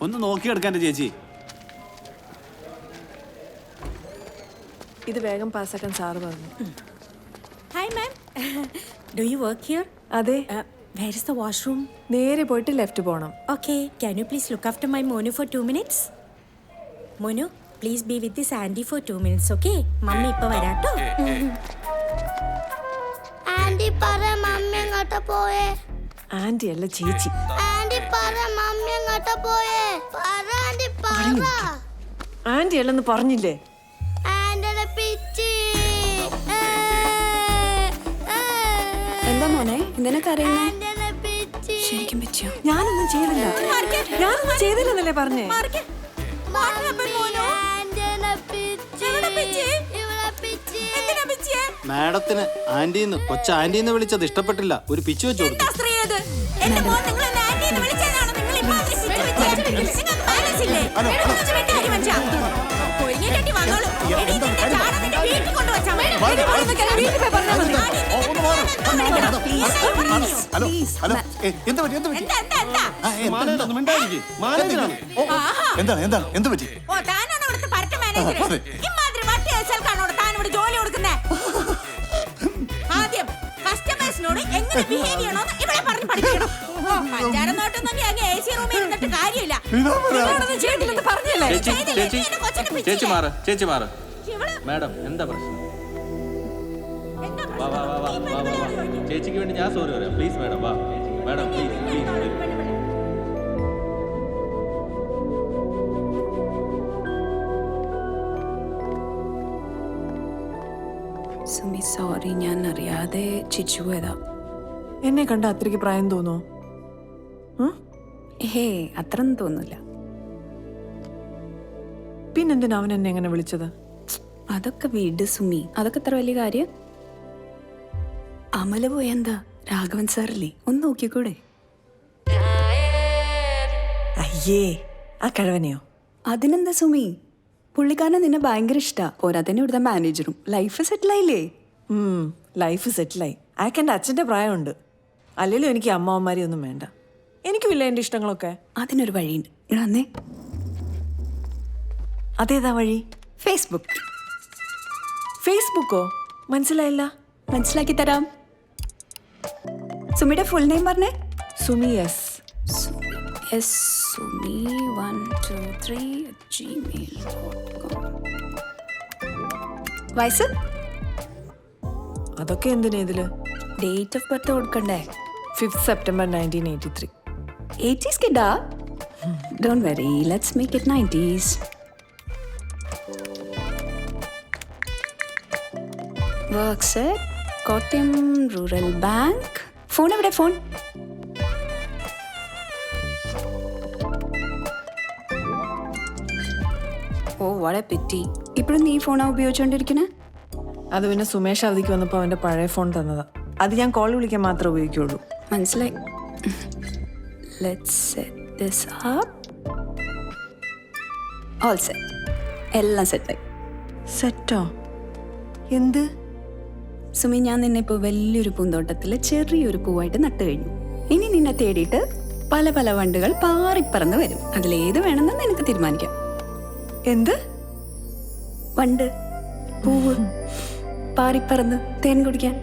ഒന്ന് നോക്കിയെടുക്കാൻ ചേച്ചി. ഇത് വേഗം പാസ്സാക്കാൻ സാറ് പറഞ്ഞു. Hi ma'am. Do you work here? അതെ. Where is the washroom? നേരെ പോയിട്ട് ലെഫ്റ്റ് പോണം. Okay, can you please look after my Monu for 2 minutes? Monu, please be with this auntie for 2 minutes, okay? Mummy ഇപ്പോ വരാട്ടോ. Anti പറ mummy എങ്ങോട്ടാ പോയേ? Anti അല്ല ചേച്ചി. ആന്റി പറ മമ്മി എങ്ങോട്ടാ പോയേ? പറ ആന്റി പറ. ആന്റി അല്ലെന്ന് പറഞ്ഞില്ലേ? ആന്റിയുടെ പിച്ചി. എന്താ മോനെ ഇതിനൊക്കെ അറിയുന്നേ? ആന്റിയുടെ പിച്ചി. ശരിക്കും പറ്റിയോ? ഞാനൊന്നും ചെയ്തില്ല. ഞാനൊന്നും ചെയ്തില്ലെന്നല്ലേ പറഞ്ഞേ? മാഡത്തിന് ആന്റിന്ന് കൊച്ച ആന്റിന്ന് വിളിച്ചത് ഇഷ്ടപ്പെട്ടില്ല. ഒരു പിച്ച് വെച്ചു കൊടുത്തു. ആദ്യം കസ്റ്റമേഴ്സിനോട് എങ്ങനെ ബിഹേവ് ചെയ്യണമെന്ന് ഇവിടെ പറഞ്ഞ് പഠിപ്പിക്കണം. പഞ്ചാരനോട്ടൊന്നും AC റൂമിൽ ഇരുന്നിട്ട് കാര്യമില്ല. ചേച്ചി മാറ്. മാഡം എന്താ പ്രശ്നം? വാ വാ വാ വാ വാ വാ. ചേച്ചിക്ക് വേണ്ടി ഞാൻ സോറി പറയാം. പ്ലീസ് മാഡം വാ. Madam please please. Sumi sorry, ഞാൻ അറിയാതെ ചിരിച്ചു പോയതാ. എന്നെ കണ്ട അത്രയ്ക്ക് പ്രായം തോന്നോ? ഹേ, അത്രയൊന്നും തോന്നില്ല. പിന്നെന്തിനാ അവൻ എന്നെ എങ്ങനെ വിളിച്ചത്? അതൊക്കെ വീട് സുമി, അതൊക്കെ ഇത്ര വലിയ കാര്യം? അമല പോയെന്താ? രാഘവൻ സാറല്ലേ, ഒന്ന് നോക്കിക്കൂടെ? അയ്യേ, ആ കഴിവനെയോ? അതിനെന്താ സുമി, പുള്ളിക്കാരനെ നിന്നെ ഭയങ്കര ഇഷ്ടാ. പോരാത്തന്നെ ഇവിടുത്തെ മാനേജറും. ലൈഫ് സെറ്റിലായില്ലേ? ലൈഫ് സെറ്റിലായി. അയാൾക്ക് എൻ്റെ അച്ഛൻ്റെ പ്രായമുണ്ട്. അല്ലെങ്കിലും എനിക്ക് അമ്മാവന്മാരെ ഒന്നും വേണ്ട. എനിക്കുമില്ല എൻ്റെ ഇഷ്ടങ്ങളൊക്കെ. അതിനൊരു വഴിയുണ്ട്. ഇടന്നേ. അതേതാ വഴി? ഫേസ്ബുക്ക്. ഫേസ്ബുക്കോ? മനസ്സിലായില്ല. മനസ്സിലാക്കി തരാം. സുമിയുടെ ഫുൾ നെയിം പറഞ്ഞേ. സുമി എസ്. sumi123@gmail.com. വയസ്സ്? അതൊക്കെ എന്തിനാ ഇതില്? ഡേറ്റ് ഓഫ് ബർത്ത് കൊടുക്കണ്ടേ? 5th September 1983. 80s കിഡാ? Don't worry, let's make it 90s. Works at Kottayam Rural Bank. Phone എവിടെ? ഫോൺ ഓ വളരെ പറ്റി. ഇപ്പോഴും നീ ഫോണാ ഉപയോഗിച്ചോണ്ടിരിക്കണേ? അത് പിന്നെ സുമേഷ് അവധിക്ക് വന്നപ്പോൾ അവൻ്റെ പഴയ ഫോൺ തന്നതാ. അത് ഞാൻ കോൾ വിളിക്കാൻ മാത്രമേ ഉപയോഗിക്കുള്ളൂ. മനസ്സിലായി. Let's set this up. All set. എല്ലാം സെറ്റായി. സെറ്റോ? എന്ത്? സുമി, ഞാൻ നിന്നെ ഇപ്പോൾ വലിയൊരു പൂന്തോട്ടത്തിൽ ചെറിയൊരു പൂവായിട്ട് നട്ടു കഴിഞ്ഞു. ഇനി നിന്നെ തേടിയിട്ട് പല പല വണ്ടുകൾ പാറിപ്പറന്ന് വരും. അതിലേത് വേണമെന്ന് നിനക്ക് തീരുമാനിക്കാം. എന്ത് വണ്ട്? പൂവ് പാറിപ്പറന്ന് തേൻ കുടിക്കാൻ.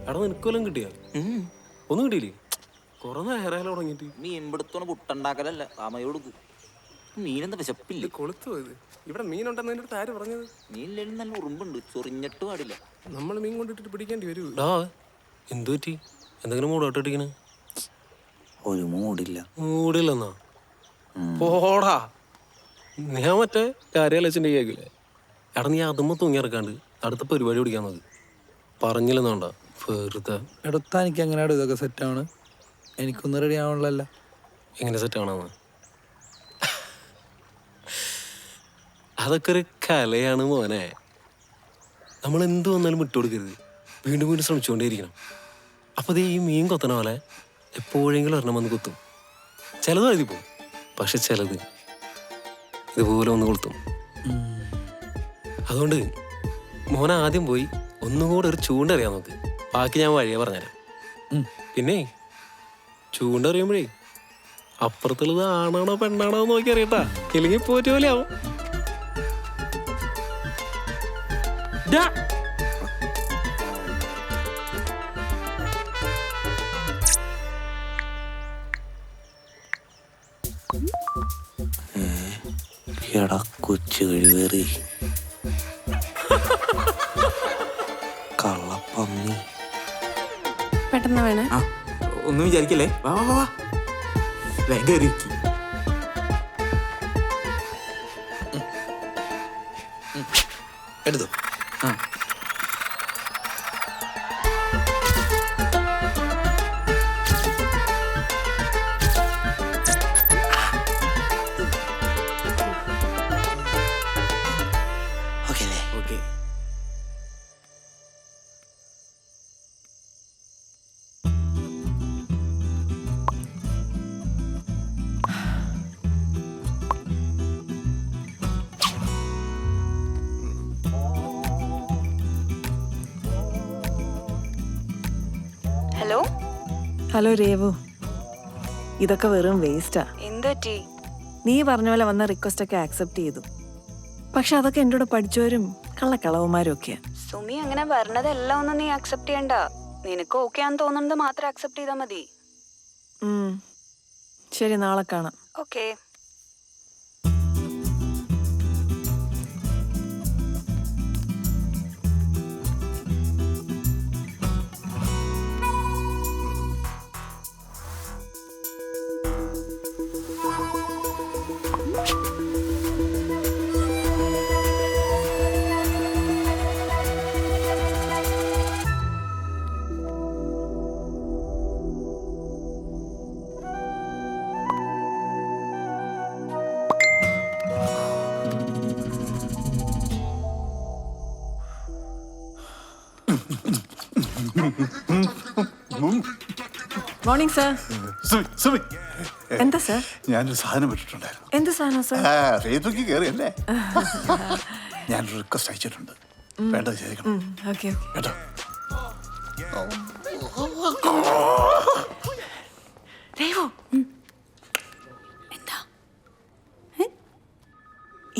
എടാ, നിനക്കൊല്ലം കിട്ടിയ? ഒന്നും കിട്ടിയില്ലേ? കൊറേ നേരം തുടങ്ങിട്ട്. മീൻ പിടുത്തോണ്ട് പുട്ടുണ്ടാക്കലല്ല, താമയോടുക്ക്. മീനെന്താ വിശപ്പില്ല? കൊളുത്തു പോയത്. ഇവിടെ മീനുണ്ടെന്ന് എൻ്റെ അടുത്ത് ആര് പറഞ്ഞത്? മീനിലും നല്ല ഉറുമ്പുണ്ട്, ചൊറിഞ്ഞിട്ട് പാടില്ല. നമ്മൾ മീൻ കൊണ്ടിട്ട് പിടിക്കേണ്ടി വരൂ. എന്തു പറ്റി? എന്തെങ്കിലും മൂടോട്ടിരിക്കണേ? ഒരു മൂടില്ല. മൂടില്ലെന്നാ? പോടാ, ഞാൻ മറ്റേ കാര്യാലോചിന്റെ കേക്കില്ലേ? എടാ, നീ അതുമ്പോ തൂങ്ങിയിറക്കാണ്ട് അടുത്ത പരിപാടി പിടിക്കാൻ നോക്ക്. പറഞ്ഞില്ലെന്നാണ്ടാ വെറുതെ. എടുത്താ എനിക്ക് എങ്ങനെയാണ് ഇതൊക്കെ സെറ്റാണ്? എനിക്കൊന്നും റെഡി ആവണല്ലോ. എങ്ങനെ സെറ്റാണെന്ന്? അതൊക്കെ ഒരു കലയാണ് മോനെ. നമ്മൾ എന്ത് വന്നാലും വിട്ടുകൊടുക്കരുത്. വീണ്ടും വീണ്ടും ശ്രമിച്ചുകൊണ്ടേയിരിക്കണം. അപ്പോൾ ഈ മീൻ കൊത്തണ പോലെ എപ്പോഴെങ്കിലും ഒരെണ്ണം വന്ന് കുത്തും. ചിലത് എഴുതി പോകും, പക്ഷെ ചിലത് ഇതുപോലെ ഒന്ന് കൊളുത്തും. അതുകൊണ്ട് മോനെ ആദ്യം പോയി ഒന്നും കൂടെ ഒരു ചൂണ്ടറിയാൻ നോക്ക്. ബാക്കി ഞാൻ വഴിയെ പറഞ്ഞുതരാം. പിന്നെ ചൂണ്ടറിയുമ്പോഴേ അപ്പുറത്തുള്ളത് ആണാണോ പെണ്ണാണോ നോക്കി അറിയട്ടാ, ഇല്ലെങ്കിൽ പോറ്റ പോലെ ആവും. എടാ കൊച്ചു കഴിവേറി കള്ളപ്പന്നി. പെട്ടെന്ന് വേണേ. ആ ഒന്നും വിചാരിക്കല്ലേ, വാ വാ വാ വേഗം ഇരിക്ക്. എടുത്തു. ആ ഓക്കെ. ഹലോ, ഹലോ രേവു, ഇതൊക്കെ വെറും വേസ്റ്റാ. എന്തുപറ്റി? നീ പറഞ്ഞ പോലെ വന്ന റിക്വസ്റ്റ് ഒക്കെ ആക്സെപ്റ്റ് ചെയ്തു. പക്ഷെ അതൊക്കെ എൻ്റെ കൂടെ പഠിച്ചവരും കള്ളക്കളവന്മാരും ഒക്കെയാ. സുമി അങ്ങനെ പറഞ്ഞതെല്ലാം ഒന്നും നീ അക്സെപ്റ്റ് ചെയ്യണ്ട. നിനക്ക് ഓക്കെ ആണെന്ന് തോന്നുന്നത് മാത്രം അക്സെപ്റ്റ് ചെയ്താൽ മതി. ശരി, നാളെ കാണാം. ഓക്കെ. Morning sir. സുമി, എന്താ സാർ? ഞാനൊരു സാധനം വിട്ടിട്ടുണ്ടായിരുന്നു. എന്ത് സാധനം സാർ? ഫേസ്ബുക്കിൽ കയറിയല്ലേ? ഞാനൊരു റിക്വസ്റ്റ് അയച്ചിട്ടുണ്ട്, വേണ്ടത് ചെയ്തേക്കണം ഓക്കെ കേട്ടോ. രേവു,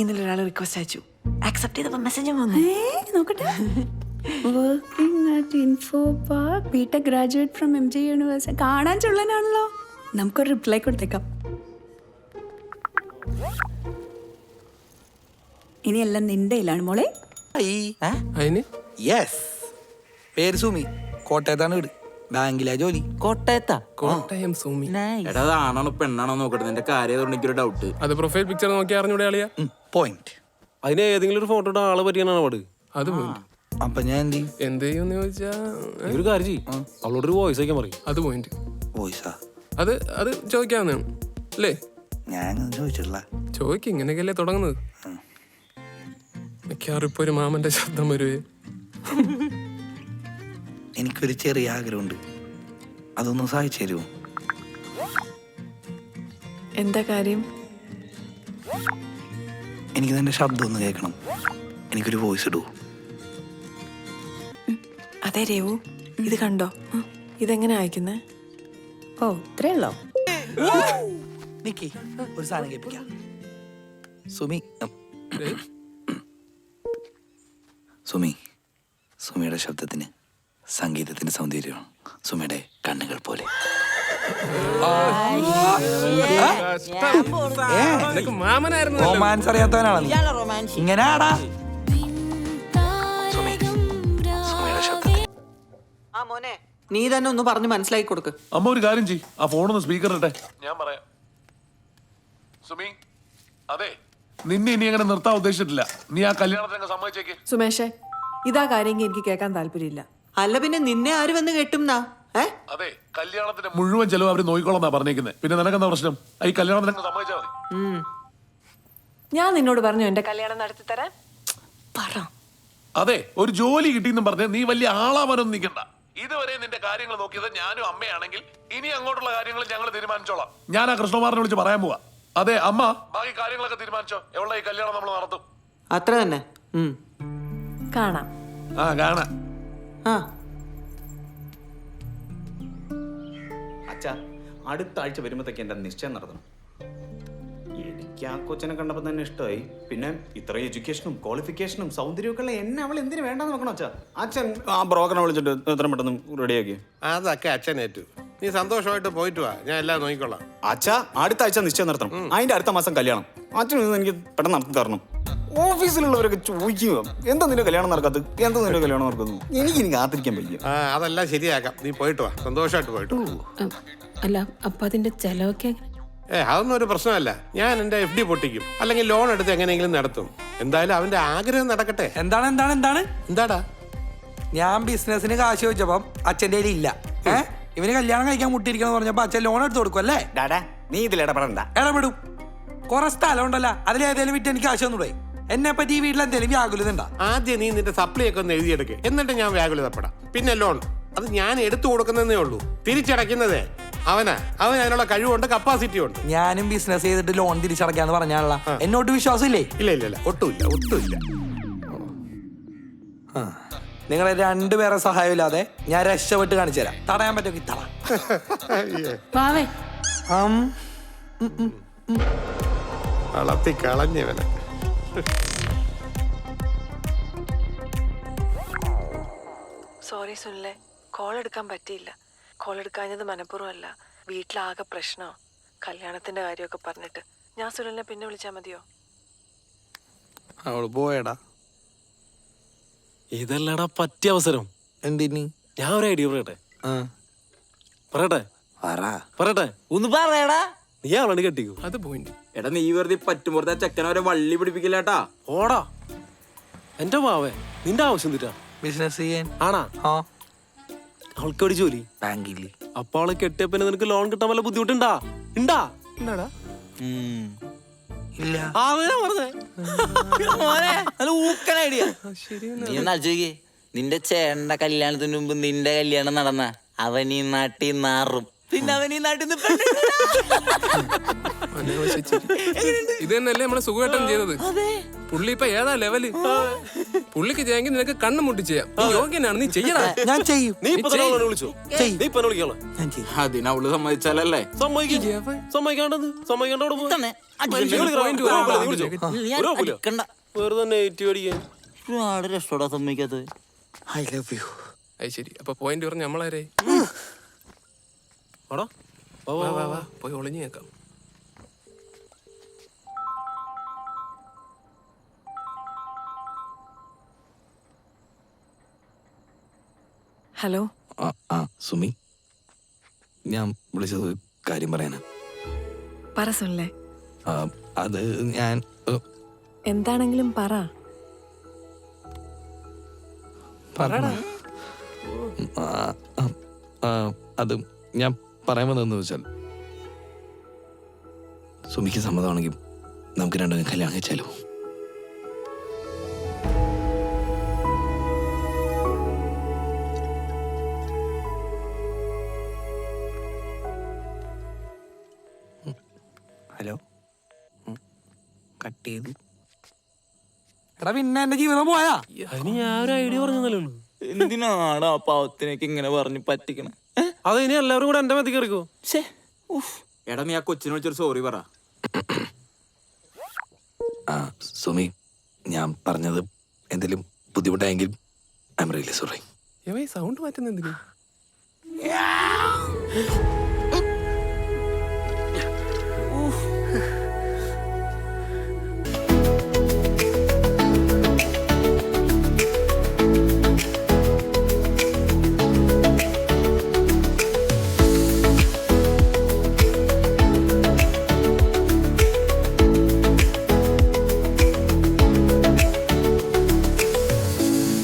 ഇന്നലെ ഒരാൾ റിക്വസ്റ്റ് അയച്ചു, ആക്സെപ്റ്റ് ചെയ്തപ്പോൾ മെസ്സേജും വന്നു. നോക്കട്ടെ. Working at Info Park, BTech graduate from MG university. കാണാൻ ചുള്ളനാണല്ലോ. നമുക്കൊരു റിപ്ലൈ കൊടുത്തേക്കാം. ഇനിയെല്ലാം നിന്റെ കയ്യിലാണ് മോളെ. അതിന് യെസ്, പേര് സുമി, കോട്ടയത്താണ് വീട്, ബാങ്കിലാ ജോലി. കോട്ടയത്താ? കോട്ടയം സുമി. എടാ അത് ആണാണോ പെണ്ണാണോ നോക്കട്ടെ, നിന്റെ കാര്യം എനിക്കൊരു ഡൗട്ട്. അത് പ്രൊഫൈൽ പിക്ചർ നോക്കി അറിഞ്ഞൂടെ ആളിയാ? പോയിന്റ്. അതിന് ഏതെങ്കിലും ഒരു ഫോട്ടോ ആളെ പറ്റിയാണ് പാട്. അത് അപ്പൊ ഞാൻ എന്ത് ചെയ്യും? എന്ത് ചെയ്യുമെന്ന് ചോദിച്ചാ ഒരു കാര്യം ചെയ്യും, അവളോട് ഒരു വോയിസ് അയക്കാൻ പറയും. അത് പോയിന്റ്. വോയിസാ? അത് അത് ചോദിക്കാവുന്നതാണ് അല്ലേ? ഞാൻ ചോദിച്ചിട്ടില്ല. ചോദിക്കും, ഇങ്ങനെയൊക്കെയല്ലേ തുടങ്ങുന്നത്. മിക്കവാറും ഇപ്പൊ ഒരു മാമന്റെ ശബ്ദം വരുവേ. എനിക്കൊരു ചെറിയ ആഗ്രഹമുണ്ട്, അതൊന്ന് സഹായിച്ചു തരുമോ? എന്താ കാര്യം? എനിക്ക് നിന്റെ ശബ്ദം ഒന്ന് കേൾക്കണം, എനിക്കൊരു വോയിസ് ഇടൂ. അതെ രേവു, ഇത് കണ്ടോ? ഇതെങ്ങനെ അയക്കുന്നേ? ഓ, ഇത്രേ ഉള്ളോ? നിക്കി, ഒരു സാധനം കേൾപ്പിക്കാം. സുമി, സുമി, സുമിയുടെ ശബ്ദത്തിന് സംഗീതത്തിന്റെ സൗന്ദര്യമാണ് സുമിയുടെ കണ്ണുകൾ പോലെ. റൊമാൻസ് അറിയാത്തവനാണ് ഇങ്ങനെ ആടാ. നീ തന്നെ ഒന്ന് പറഞ്ഞ് മനസ്സിലാക്കി കൊടുക്ക്. അമ്മ ഒരു കാര്യം ചെയ്യ്, ആ ഫോണൊന്ന് സ്പീക്കർ ഇട്ടെ, ഞാൻ പറയാം. സുമി, അതെ, നിന്നെ ഇനി അങ്ങനെ നിർത്താൻ ഉദ്ദേശിച്ചിട്ടില്ല. നീ ആ കല്യാണത്തിന് സമ്മതിച്ചേക്ക്. സുമേഷേ, ഇതാ കാര്യമെങ്കിൽ എനിക്ക് കേൾക്കാൻ താല്പര്യമില്ല. അല്ല പിന്നെ നിന്നെ ആര് വന്ന് കെട്ടുംന്നാ? അതെ, കല്യാണത്തിന്റെ മുഴുവൻ ചെലവ് അവര് നോക്കിക്കോളാന്നാ പറഞ്ഞേക്കുന്നത്. പിന്നെ നിനക്കെന്താ പ്രശ്നം? ഈ കല്യാണത്തിന് സമ്മതിച്ചാൽ മതി. ഞാൻ നിന്നോട് പറഞ്ഞു എന്റെ കല്യാണം നടത്തി തരാൻ. പറ. അതെ, ഒരു ജോലി കിട്ടിയെന്നും പറഞ്ഞ് നീ വലിയ ആളാവാനൊന്നും നിൽക്കണ്ട. ഇതുവരെ നിന്റെ കാര്യങ്ങൾ നോക്കിയത് ഞാനും അമ്മയാണെങ്കിൽ ഇനി അങ്ങോട്ടുള്ള കാര്യങ്ങൾ ഞങ്ങൾ തീരുമാനിച്ചോളാം. ഞാൻ ആ കൃഷ്ണകുമാറിനെ വിളിച്ച് പറയാൻ പോവാ. അതെ അമ്മ, ബാക്കി കാര്യങ്ങളൊക്കെ തീരുമാനിച്ചോ. എവിടെ ഈ കല്യാണം നമ്മൾ നടത്തും. അത്ര തന്നെ. കാണാം. ആ കാണാം. ആ അച്ഛാ അടുത്ത ആഴ്ച വരുമ്പോഴത്തേക്ക് എൻ്റെ നിശ്ചയം നടത്തണം. എനിക്ക് ആ കൊച്ചിനെ കണ്ടപ്പോൾ തന്നെ ഇഷ്ടമായി. പിന്നെ ഇത്ര എഡ്യൂക്കേഷനും ക്വാളിഫിക്കേഷനും സൗന്ദര്യമൊക്കെ ഉള്ള എന്നെ അവൾ എന്തിനു വേണ്ടെന്ന് നോക്കണം അച്ഛാ. അച്ഛൻ ആ ബ്രോക്കറിനെ വിളിച്ചിട്ട് എത്ര പെട്ടെന്ന് റെഡിയാക്കി. അതൊക്കെ അച്ഛനേറ്റു. നീ സന്തോഷമായിട്ട് പോയിട്ട് വാ, ഞാൻ എല്ലാം നോക്കിക്കൊള്ളാം. അച്ഛാ അടുത്ത ആഴ്ച നിശ്ചയം നടത്തണം. അതിന്റെ അടുത്ത മാസം കല്യാണം. അച്ഛൻ എനിക്ക് പെട്ടെന്ന് നടത്തി തരണം. ഓഫീസിലുള്ളവരൊക്കെ ചോദിക്കുക എന്താ നിന്റെ കല്യാണം നടക്കാത്തത്, എന്താ നിന്റെ കല്യാണം നടക്കുന്നത്. എനിക്ക് കാത്തിരിക്കാൻ പറ്റില്ല. അതെല്ലാം ശരിയാക്കാം. നീ പോയിട്ട് വാ, സന്തോഷമായിട്ട് പോയിട്ട് വാ. അല്ല അപ്പൊ അതിന്റെ ചെലവൊക്കെ അതൊന്നും ഒരു പ്രശ്നമല്ല. ഞാൻ എൻ്റെ FD പൊട്ടിക്കും, അല്ലെങ്കിൽ ലോൺ എടുത്ത് എങ്ങനെയെങ്കിലും നടത്തും. എന്തായാലും അവന്റെ ആഗ്രഹം നടക്കട്ടെ. എന്താടാ ഞാൻ ബിസിനസിന് കാശ് ചോദിച്ചപ്പം അച്ഛൻ്റെ കയ്യിൽ ഇല്ല. ഇവന് കല്യാണം കഴിക്കാൻ മുട്ടിയിരിക്കണം പറഞ്ഞപ്പോ അച്ഛൻ ലോൺ എടുത്ത് കൊടുക്കും അല്ലേ? ഡാഡാ നീ ഇതിൽ ഇടപെടണ്ട. ഇടപെടും. കുറെ സ്ഥലം ഉണ്ടല്ലോ, അതിലേതെങ്കിലും വിറ്റ് എനിക്ക് കാശ് ഒന്നുകൂടെ. എന്നെ പറ്റി ഈ വീട്ടിൽ എന്തെങ്കിലും വ്യാകുലത ഉണ്ടാ? ആദ്യം നീ നിന്റെ സപ്ലൈ ഒക്കെ ഒന്ന് എഴുതിയെടുക്കുക, എന്നിട്ട് ഞാൻ വ്യാകുലതപ്പെടാം. പിന്നെ ലോൺ അത് ഞാൻ എടുത്തു കൊടുക്കുന്നതേ ഉള്ളൂ. തിരിച്ചടയ്ക്കുന്നതേ അവൻ അതിനുള്ള കഴിവുണ്ട്, കപ്പാസിറ്റി ഉണ്ട്. ഞാനും ബിസിനസ് ചെയ്തിട്ട് ലോൺ തിരിച്ചടക്കാന്ന് പറഞ്ഞാണല്ലോ. എന്നോട്ട് വിശ്വാസമില്ലേ? ഇല്ല ഒട്ടുമില്ല. നിങ്ങളെ രണ്ടുപേരെ സഹായമില്ലാതെ ഞാൻ രക്ഷപ്പെട്ട് കാണിച്ചു തരാം. തടയാൻ പറ്റുമെങ്കിൽ തട. വളർത്തി കളഞ്ഞവനെ. സോറി സുനിലെ, കോൾ എടുക്കാൻ പറ്റിയില്ല. കോൾ എടുക്കാഞ്ഞത് മനഃപൂർവ്വമല്ല. വീട്ടിലാകെ പ്രശ്നമോ, കല്യാണത്തിന്റെ കാര്യമൊക്കെ പറഞ്ഞിട്ട്. ഞാൻ സുനിലിനെ പിന്നെ വിളിച്ചാൽ മതിയോ? അവള് പോയടാ. ഇതല്ലടാ പറ്റിയ അവസരം. എന്തിന്? ഞാൻ ഒരു ഐഡിയ പറയട്ടെ. ഒന്ന് പറയടാ. നീ അവളാണ് കെട്ടിക്കോ. അത് പോയിന്റ്. എടാ നീ വെറുതെ പറ്റുമ്പോഴത്തെ ചെക്കനവരെ വള്ളി പിടിപ്പിക്കില്ലാട്ടാ. ഓടാ എന്റെ മാവേ, നിന്റെ ആവശ്യം തീറ്റാ ബിസിനസ് ചെയ്യാൻ ആണാ? അവൾക്ക് ഒരു ജോലി ബാങ്കിൽ. അപ്പൊ അവളെ കെട്ടിയ പിന്നെ നിനക്ക് ലോൺ കിട്ടാൻ വല്ല ബുദ്ധിമുട്ടുണ്ടാ? ഉണ്ടാടാ ഇല്ല. നീ ഒന്ന് ആലോചിക്കേ, നിന്റെ ചേട്ടന്റെ കല്യാണത്തിന് മുമ്പ് നിന്റെ കല്യാണം നടന്ന അവൻ ഈ നാട്ടിൽ നാറും. പിന്നെ അവൻ ഈ നാട്ടിൽ ഇത് തന്നെയല്ലേ നമ്മളെ സുഖമായിട്ടും ചെയ്തത്. പുള്ളി ഇപ്പൊ ഏതാ ലെവല്. പുള്ളിക്ക് ചെയ്യാമെങ്കിൽ നിനക്ക് കണ്ണു മുട്ടി ചെയ്യാം. നീ യോഗ്യനാണ്, നീ ചെയ്യണ. ഞാൻ ചെയ്യും. അതിനവള് സമ്മതിച്ചാലല്ലേ? ഒരുപാട് രക്ഷോടാ സമ്മതിക്കാത്തത്. I love you. അത് ശരി. അപ്പൊ പോയിന്റ് പറഞ്ഞ നമ്മളാരേ? പോയി ഒളിഞ്ഞു കേൾക്കാം. ഹലോ. സുമി, ഞാൻ വിളിച്ചത് കാര്യം പറയാനാ. പറ സുനിലെ. അത് ഞാൻ എന്താണെങ്കിലും പറ. അത് ഞാൻ പറയാൻ വന്നതെന്ന് വെച്ചാൽ, സുമിക്ക് സമ്മതമാണെങ്കിൽ നമുക്ക് രണ്ടും കല്യാണം കഴിച്ചാലോ? ഹലോ, കട്ട് ചെയ്തു. എടാ പിന്നെ എന്റെ ജീവിതം പോയാ? അതിന് ഞാൻ ഒരു ഐഡിയ പറഞ്ഞതല്ലേ ഉള്ളൂ. എന്തിനാണ് ആ പാവത്തിനൊക്കെ ഇങ്ങനെ പറഞ്ഞ് പറ്റിക്കണം? അത് ഇനി എല്ലാവരും കൂടെ എന്റെ മതിക്ക് ഇറക്കോ? എടാ നീ ആ കൊച്ചിനെ വിളിച്ചൊരു സോറി പറ. സുമി, ഞാൻ പറഞ്ഞത് എന്തെങ്കിലും ബുദ്ധിമുട്ടായെങ്കിൽ I am really sorry. Sound മാറ്റുന്ന എന്തിനാ?